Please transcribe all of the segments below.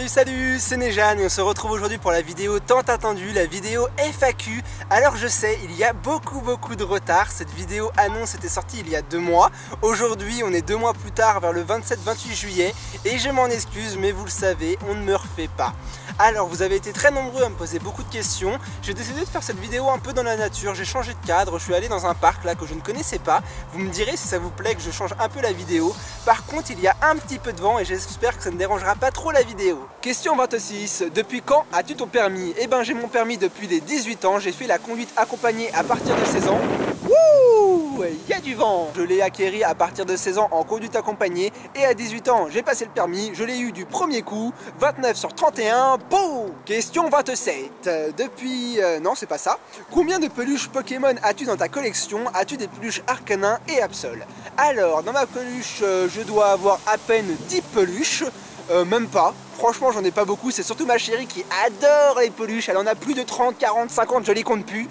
Salut, c'est Nejane et on se retrouve aujourd'hui pour la vidéo tant attendue, la vidéo FAQ. Alors je sais, il y a beaucoup de retard, cette vidéo annonce était sortie il y a 2 mois. Aujourd'hui on est 2 mois plus tard, vers le 27-28 juillet et je m'en excuse mais vous le savez, on ne me refait pas. Alors vous avez été très nombreux à me poser beaucoup de questions, j'ai décidé de faire cette vidéo un peu dans la nature, j'ai changé de cadre, je suis allé dans un parc là que je ne connaissais pas. Vous me direz si ça vous plaît que je change un peu la vidéo. Par contre il y a un petit peu de vent et j'espère que ça ne dérangera pas trop la vidéo. Question 26, depuis quand as-tu ton permis? Eh ben j'ai mon permis depuis les 18 ans, j'ai fait la conduite accompagnée à partir de 16 ans. Wouh, il y a du vent. Je l'ai acquéri à partir de 16 ans en conduite accompagnée et à 18 ans j'ai passé le permis, je l'ai eu du premier coup, 29 sur 31, boum. Question 27, depuis... non c'est pas ça. Combien de peluches Pokémon as-tu dans ta collection? As-tu des peluches Arcanin et Absol? Alors dans ma peluche je dois avoir à peine 10 peluches, même pas. Franchement j'en ai pas beaucoup, c'est surtout ma chérie qui adore les peluches, elle en a plus de 30, 40, 50, je les compte plus.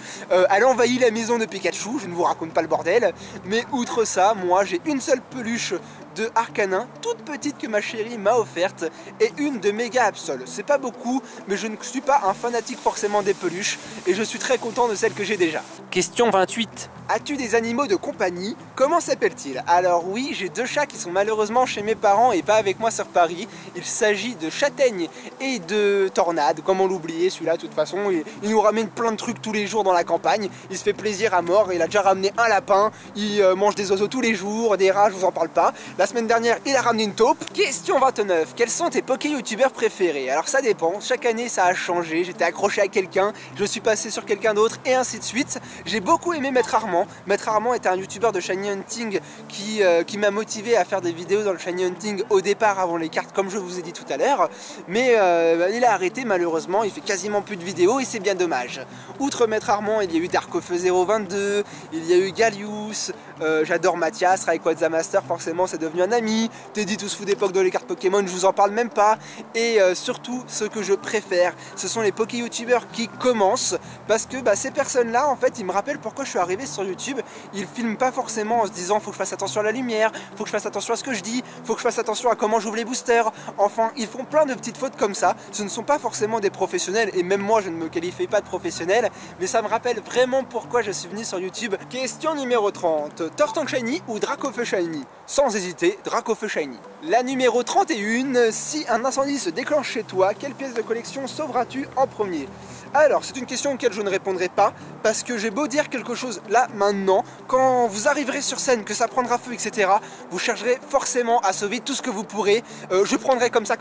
Elle envahit la maison de Pikachu, je ne vous raconte pas le bordel. Mais outre ça, moi j'ai une seule peluche de Arcanin, toute petite que ma chérie m'a offerte, et une de Méga Absol. C'est pas beaucoup, mais je ne suis pas un fanatique forcément des peluches, et je suis très content de celle que j'ai déjà. Question 28. As-tu des animaux de compagnie? Comment s'appellent-ils? Alors oui, j'ai 2 chats qui sont malheureusement chez mes parents et pas avec moi sur Paris. Il s'agit de Châtaigne et de Tornade, comment l'oublier celui-là de toute façon. Il nous ramène plein de trucs tous les jours dans la campagne, il se fait plaisir à mort, il a déjà ramené un lapin, il mange des oiseaux tous les jours, des rats je vous en parle pas. La semaine dernière il a ramené une taupe. Question 29, quels sont tes Poké-youtubeurs préférés? Alors ça dépend, chaque année ça a changé, j'étais accroché à quelqu'un, je suis passé sur quelqu'un d'autre et ainsi de suite. J'ai beaucoup aimé Maître Armand. Maître Armand était un youtubeur de Shiny Hunting qui m'a motivé à faire des vidéos dans le Shiny Hunting au départ avant les cartes comme je vous ai dit tout à l'heure. Mais il a arrêté malheureusement, il fait quasiment plus de vidéos et c'est bien dommage. Outre Maître Armand, il y a eu Darkofeu022, il y a eu Gallius, j'adore Mathias, Rayquaza Master, forcément c'est devenu un ami. Teddy Tous Fou d'époque de les cartes Pokémon, je vous en parle même pas. Et surtout, ce que je préfère, ce sont les Poké-youtubeurs qui commencent, parce que ces personnes-là, en fait, ils me rappellent pourquoi je suis arrivé sur YouTube. Ils filment pas forcément en se disant faut que je fasse attention à la lumière, faut que je fasse attention à ce que je dis, faut que je fasse attention à comment j'ouvre les boosters. Enfin, ils font plein de petites fautes comme ça. Ce ne sont pas forcément des professionnels, et même moi je ne me qualifie pas de professionnel, mais ça me rappelle vraiment pourquoi je suis venu sur YouTube. Question numéro 30, Tortank Shiny ou Dracofeu Shiny? Sans hésiter, Dracofeu Shiny. La numéro 31, si un incendie se déclenche chez toi, quelle pièce de collection sauveras-tu en premier? Alors, c'est une question auquel je ne répondrai pas, parce que j'ai beau dire quelque chose là, maintenant, quand vous arriverez sur scène, que ça prendra feu, etc., vous chercherez forcément à sauver tout ce que vous pourrez. Je prendrai comme ça,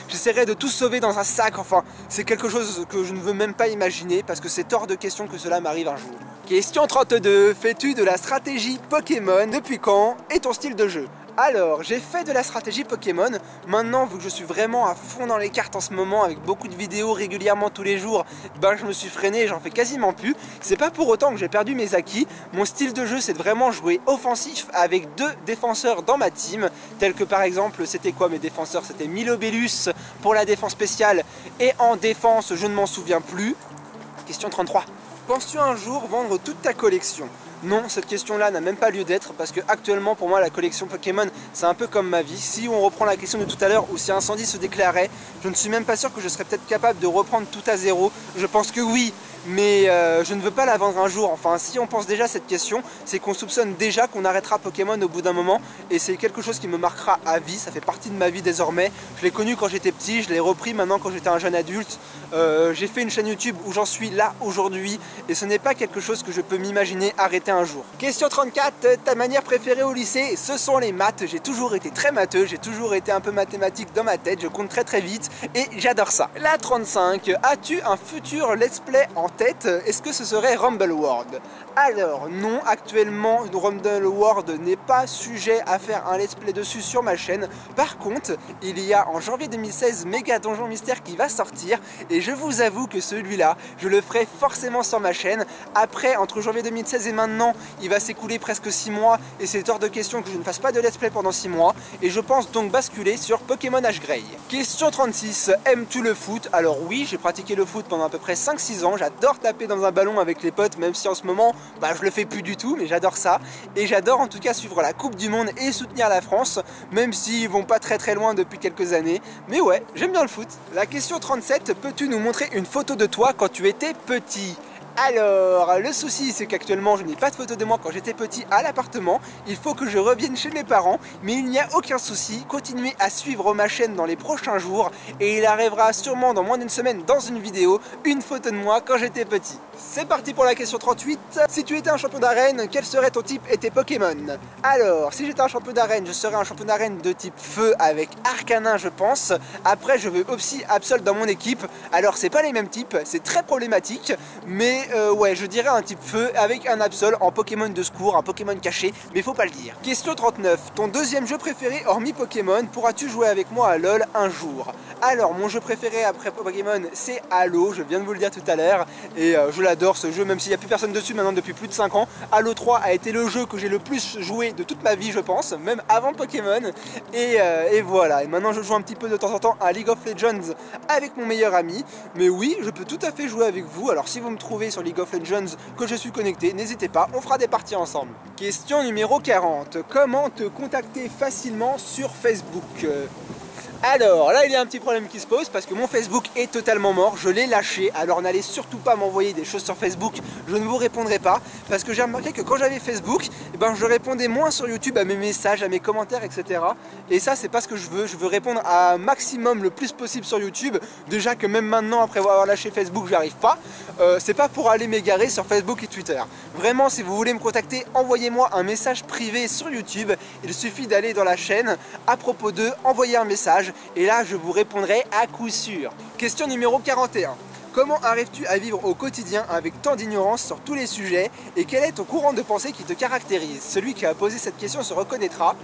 j'essaierai de tout sauver dans un sac, enfin, c'est quelque chose que je ne veux même pas imaginer, parce que c'est hors de question que cela m'arrive un jour. Question 32, fais-tu de la stratégie Pokémon? Depuis quand? Et ton style de jeu? Alors, j'ai fait de la stratégie Pokémon. Maintenant, vu que je suis vraiment à fond dans les cartes en ce moment, avec beaucoup de vidéos régulièrement tous les jours, je me suis freiné et j'en fais quasiment plus. C'est pas pour autant que j'ai perdu mes acquis. Mon style de jeu, c'est de vraiment jouer offensif avec 2 défenseurs dans ma team, tels que par exemple, c'était quoi mes défenseurs? C'était Milobellus pour la défense spéciale, et en défense, je ne m'en souviens plus. Question 33. Penses-tu un jour vendre toute ta collection? Non, cette question-là n'a même pas lieu d'être, parce que actuellement pour moi la collection Pokémon c'est un peu comme ma vie. Si on reprend la question de tout à l'heure, ou si un incendie se déclarait, je ne suis même pas sûr que je serais peut-être capable de reprendre tout à zéro. Je pense que oui, mais je ne veux pas la vendre un jour. Enfin, si on pense déjà à cette question, c'est qu'on soupçonne déjà qu'on arrêtera Pokémon au bout d'un moment, et c'est quelque chose qui me marquera à vie, ça fait partie de ma vie désormais. Je l'ai connu quand j'étais petit, je l'ai repris maintenant quand j'étais un jeune adulte. J'ai fait une chaîne YouTube où j'en suis là aujourd'hui, et ce n'est pas quelque chose que je peux m'imaginer arrêter un jour. Question 34, ta manière préférée au lycée? Ce sont les maths. J'ai toujours été très matheux, j'ai toujours été un peu mathématique dans ma tête, je compte très vite et j'adore ça. La 35, as-tu un futur let's play en tête? Est-ce que ce serait Rumble World? Alors non, actuellement Rumble World n'est pas sujet à faire un let's play dessus sur ma chaîne. Par contre, il y a en janvier 2016 Méga Donjon Mystère qui va sortir, et je vous avoue que celui-là, je le ferai forcément sur ma chaîne. Après, entre janvier 2016 et maintenant, maintenant, il va s'écouler presque 6 mois et c'est hors de question que je ne fasse pas de let's play pendant 6 mois et je pense donc basculer sur Pokémon H-Grey. Question 36, aimes-tu le foot? Alors oui, j'ai pratiqué le foot pendant à peu près 5-6 ans, j'adore taper dans un ballon avec les potes, même si en ce moment, je le fais plus du tout, mais j'adore ça. Et j'adore en tout cas suivre la Coupe du Monde et soutenir la France, même s'ils vont pas très loin depuis quelques années. Mais ouais, j'aime bien le foot. La question 37, peux-tu nous montrer une photo de toi quand tu étais petit? Alors, le souci c'est qu'actuellement je n'ai pas de photo de moi quand j'étais petit à l'appartement. Il faut que je revienne chez mes parents, mais il n'y a aucun souci. Continuez à suivre ma chaîne dans les prochains jours et il arrivera sûrement dans moins d'une semaine dans une vidéo, une photo de moi quand j'étais petit. C'est parti pour la question 38. Si tu étais un champion d'arène, quel serait ton type et tes Pokémon? Alors, si j'étais un champion d'arène, je serais un champion d'arène de type feu avec Arcanin je pense. Après je veux aussi Absol dans mon équipe. Alors c'est pas les mêmes types, c'est très problématique, mais ouais, je dirais un type feu avec un Absol en Pokémon de secours, un Pokémon caché, mais faut pas le dire. Question 39. Ton deuxième jeu préféré hormis Pokémon, pourras-tu jouer avec moi à LoL un jour? Alors, mon jeu préféré après Pokémon, c'est Halo, je viens de vous le dire tout à l'heure, et je l'adore ce jeu, même s'il n'y a plus personne dessus maintenant depuis plus de 5 ans. Halo 3 a été le jeu que j'ai le plus joué de toute ma vie, je pense, même avant Pokémon, et voilà. Et maintenant je joue un petit peu de temps en temps à League of Legends avec mon meilleur ami, mais oui, je peux tout à fait jouer avec vous, alors si vous me trouvez sur League of Legends que je suis connecté, n'hésitez pas, on fera des parties ensemble. Question numéro 40. Comment te contacter facilement sur Facebook? Alors là il y a un petit problème qui se pose parce que mon Facebook est totalement mort, je l'ai lâché, alors n'allez surtout pas m'envoyer des choses sur Facebook, je ne vous répondrai pas parce que j'ai remarqué que quand j'avais Facebook, je répondais moins sur YouTube à mes messages, à mes commentaires, etc. Et ça c'est pas ce que je veux répondre à un maximum le plus possible sur YouTube, déjà que même maintenant après avoir lâché Facebook j'y arrive pas, c'est pas pour aller m'égarer sur Facebook et Twitter. Vraiment si vous voulez me contacter, envoyez-moi un message privé sur YouTube, il suffit d'aller dans la chaîne, à propos d'eux, envoyer un message, et là je vous répondrai à coup sûr. Question numéro 41. Comment arrives-tu à vivre au quotidien avec tant d'ignorance sur tous les sujets et quel est ton courant de pensée qui te caractérise? Celui qui a posé cette question se reconnaîtra.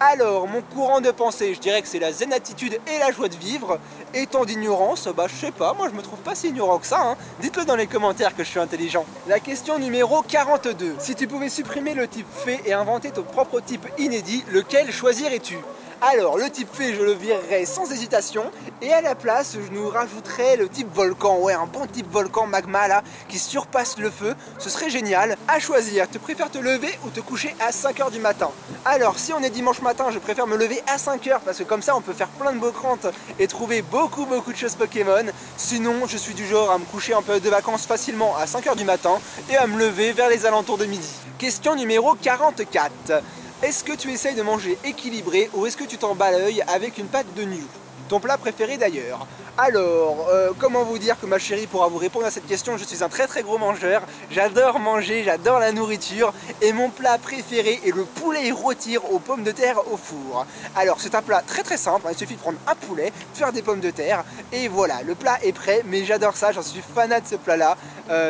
Alors, mon courant de pensée, je dirais que c'est la zen attitude et la joie de vivre. Et tant d'ignorance, je sais pas, moi je me trouve pas si ignorant que ça, hein. Dites-le dans les commentaires que je suis intelligent. La question numéro 42. Si tu pouvais supprimer le type fée et inventer ton propre type inédit, lequel choisirais-tu? Alors, le type fée, je le virerai sans hésitation, et à la place, je nous rajouterai le type volcan, ouais, un bon type volcan magma là, qui surpasse le feu, ce serait génial. À choisir, tu préfères te lever ou te coucher à 5 h du matin? Alors, si on est dimanche matin, je préfère me lever à 5 h, parce que comme ça, on peut faire plein de bocrantes et trouver beaucoup de choses Pokémon. Sinon, je suis du genre à me coucher en période de vacances facilement à 5 h du matin, et à me lever vers les alentours de midi. Question numéro 44. Est-ce que tu essayes de manger équilibré ou est-ce que tu t'en bats l'œil avec une pâte de New? Ton plat préféré d'ailleurs? Alors, comment vous dire que ma chérie pourra vous répondre à cette question? Je suis un très gros mangeur, j'adore manger, j'adore la nourriture et mon plat préféré est le poulet rôti aux pommes de terre au four. Alors c'est un plat très simple, il suffit de prendre un poulet, de faire des pommes de terre et voilà, le plat est prêt, mais j'adore ça, j'en suis fanat de ce plat là,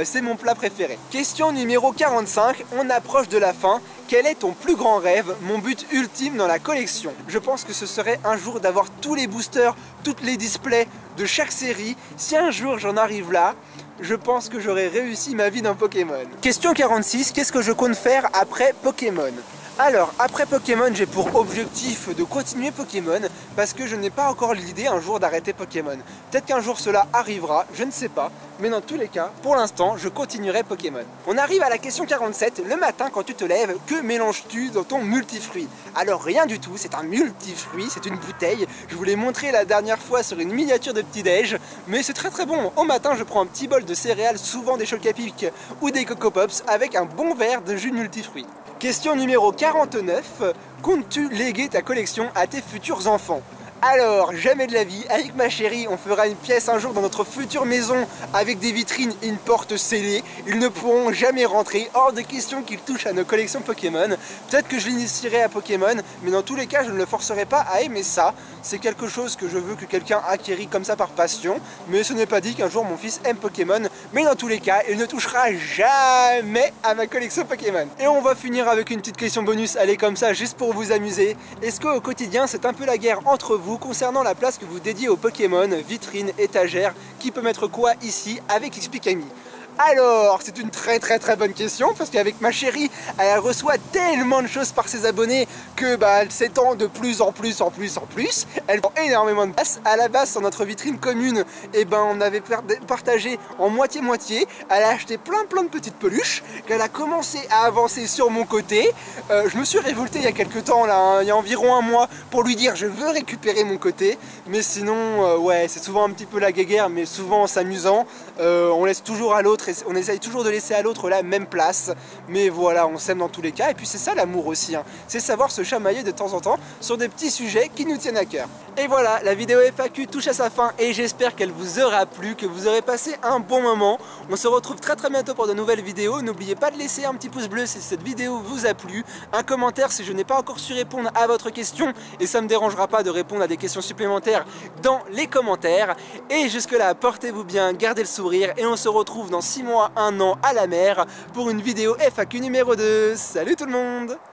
c'est mon plat préféré. Question numéro 45, on approche de la fin. Quel est ton plus grand rêve, mon but ultime dans la collection? Je pense que ce serait un jour d'avoir tous les boosters, toutes les displays de chaque série. Si un jour j'en arrive là, je pense que j'aurai réussi ma vie dans Pokémon. Question 46, qu'est-ce que je compte faire après Pokémon? Alors, après Pokémon, j'ai pour objectif de continuer Pokémon parce que je n'ai pas encore l'idée un jour d'arrêter Pokémon. Peut-être qu'un jour cela arrivera, je ne sais pas, mais dans tous les cas, pour l'instant, je continuerai Pokémon. On arrive à la question 47, le matin quand tu te lèves, que mélanges-tu dans ton multifruit? Alors rien du tout, c'est un multifruit, c'est une bouteille. Je vous l'ai montré la dernière fois sur une miniature de petit-déj, mais c'est très bon. Au matin, je prends un petit bol de céréales, souvent des Chocapic ou des Coco Pops, avec un bon verre de jus de multifruit. Question numéro 49, comptes-tu léguer ta collection à tes futurs enfants? Alors, jamais de la vie, avec ma chérie, on fera une pièce un jour dans notre future maison avec des vitrines et une porte scellée. Ils ne pourront jamais rentrer, hors de question qu'ils touchent à nos collections Pokémon. Peut-être que je l'initierai à Pokémon, mais dans tous les cas, je ne le forcerai pas à aimer ça. C'est quelque chose que je veux que quelqu'un acquérit comme ça par passion, mais ce n'est pas dit qu'un jour mon fils aime Pokémon. Mais dans tous les cas, il ne touchera jamais à ma collection Pokémon. Et on va finir avec une petite question bonus, allez comme ça, juste pour vous amuser. Est-ce qu'au quotidien, c'est un peu la guerre entre vous concernant la place que vous dédiez aux Pokémon, vitrine, étagère, qui peut mettre quoi ici avec Xpikami? Alors, c'est une très bonne question parce qu'avec ma chérie, elle reçoit tellement de choses par ses abonnés que elle s'étend de plus en plus. Elle prend énormément de place. À la base, sur notre vitrine commune, on avait partagé en moitié-moitié. Elle a acheté plein de petites peluches qu'elle a commencé à avancer sur mon côté. Je me suis révolté il y a quelques temps, là, il y a environ un mois, pour lui dire je veux récupérer mon côté. Mais sinon, ouais, c'est souvent un petit peu la guéguerre, mais souvent en s'amusant. On laisse toujours à l'autre, on essaye toujours de laisser à l'autre la même place. Mais voilà, on s'aime dans tous les cas. Et puis c'est ça l'amour aussi, hein. C'est savoir se chamailler de temps en temps sur des petits sujets qui nous tiennent à cœur. Et voilà, la vidéo FAQ touche à sa fin et j'espère qu'elle vous aura plu, que vous aurez passé un bon moment. On se retrouve très bientôt pour de nouvelles vidéos. N'oubliez pas de laisser un petit pouce bleu si cette vidéo vous a plu, un commentaire si je n'ai pas encore su répondre à votre question, et ça ne me dérangera pas de répondre à des questions supplémentaires dans les commentaires. Et jusque là, portez-vous bien, gardez le sourire et on se retrouve dans 6 mois, 1 an à la mer pour une vidéo FAQ numéro 2. Salut tout le monde!